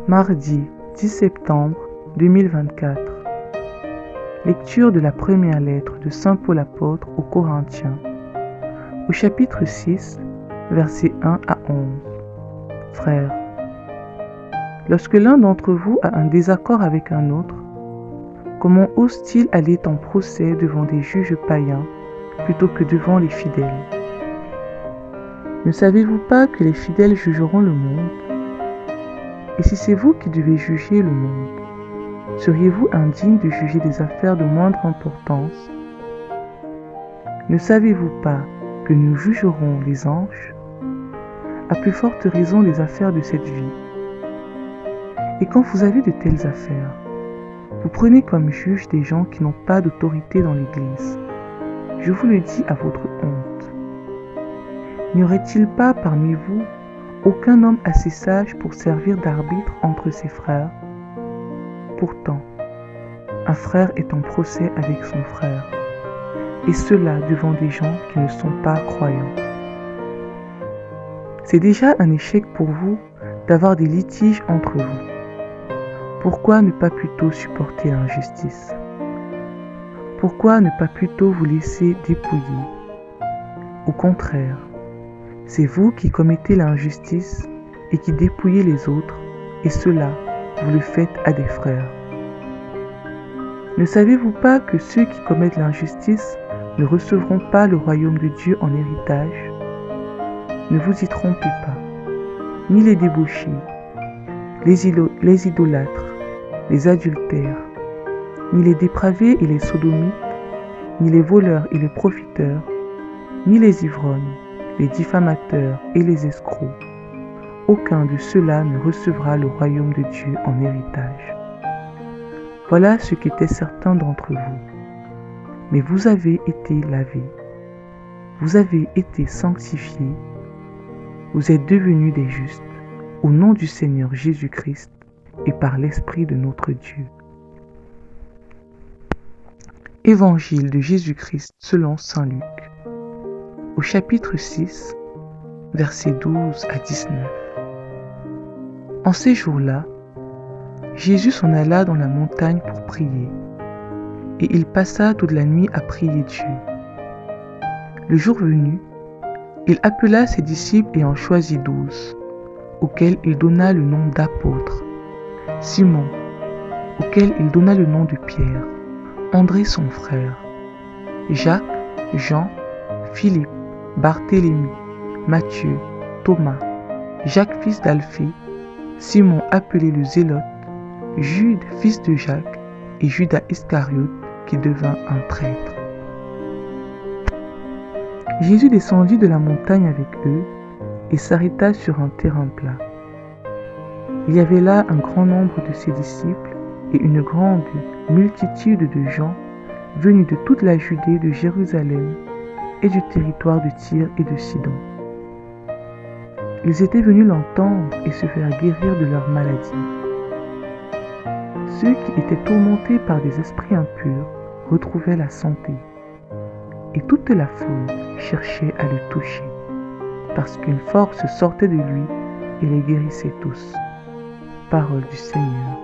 Mardi 10 septembre 2024. Lecture de la première lettre de Saint Paul apôtre aux Corinthiens, au chapitre 6, versets 1 à 11. Frères, lorsque l'un d'entre vous a un désaccord avec un autre, comment ose-t-il aller en procès devant des juges païens plutôt que devant les fidèles? Ne savez-vous pas que les fidèles jugeront le monde? Et si c'est vous qui devez juger le monde, seriez-vous indigne de juger des affaires de moindre importance? Ne savez-vous pas que nous jugerons les anges? À plus forte raison les affaires de cette vie. Et quand vous avez de telles affaires, vous prenez comme juge des gens qui n'ont pas d'autorité dans l'Église. Je vous le dis à votre honte. N'y aurait-il pas parmi vous aucun homme assez sage pour servir d'arbitre entre ses frères? Pourtant, un frère est en procès avec son frère, et cela devant des gens qui ne sont pas croyants. C'est déjà un échec pour vous d'avoir des litiges entre vous. Pourquoi ne pas plutôt supporter l'injustice? Pourquoi ne pas plutôt vous laisser dépouiller? Au contraire, c'est vous qui commettez l'injustice et qui dépouillez les autres, et cela, vous le faites à des frères. Ne savez-vous pas que ceux qui commettent l'injustice ne recevront pas le royaume de Dieu en héritage? Ne vous y trompez pas, ni les débauchés, les idolâtres, les adultères, ni les dépravés et les sodomites, ni les voleurs et les profiteurs, ni les ivrognes, les diffamateurs et les escrocs. Aucun de ceux-là ne recevra le royaume de Dieu en héritage. Voilà ce qu'était certain d'entre vous. Mais vous avez été lavés, vous avez été sanctifiés, vous êtes devenus des justes, au nom du Seigneur Jésus-Christ et par l'Esprit de notre Dieu. Évangile de Jésus-Christ selon saint Luc, au chapitre 6, versets 12 à 19. En ces jours-là, Jésus s'en alla dans la montagne pour prier, et il passa toute la nuit à prier Dieu. Le jour venu, il appela ses disciples et en choisit 12, auxquels il donna le nom d'apôtres: Simon, auquel il donna le nom de Pierre, André son frère, Jacques, Jean, Philippe, Barthélemy, Matthieu, Thomas, Jacques fils d'Alphée, Simon appelé le Zélote, Jude fils de Jacques et Judas Iscariote qui devint un traître. Jésus descendit de la montagne avec eux et s'arrêta sur un terrain plat. Il y avait là un grand nombre de ses disciples et une grande multitude de gens venus de toute la Judée, de Jérusalem et du territoire de Tyr et de Sidon. Ils étaient venus l'entendre et se faire guérir de leur maladie. Ceux qui étaient tourmentés par des esprits impurs retrouvaient la santé, et toute la foule cherchait à le toucher, parce qu'une force sortait de lui et les guérissait tous. Parole du Seigneur.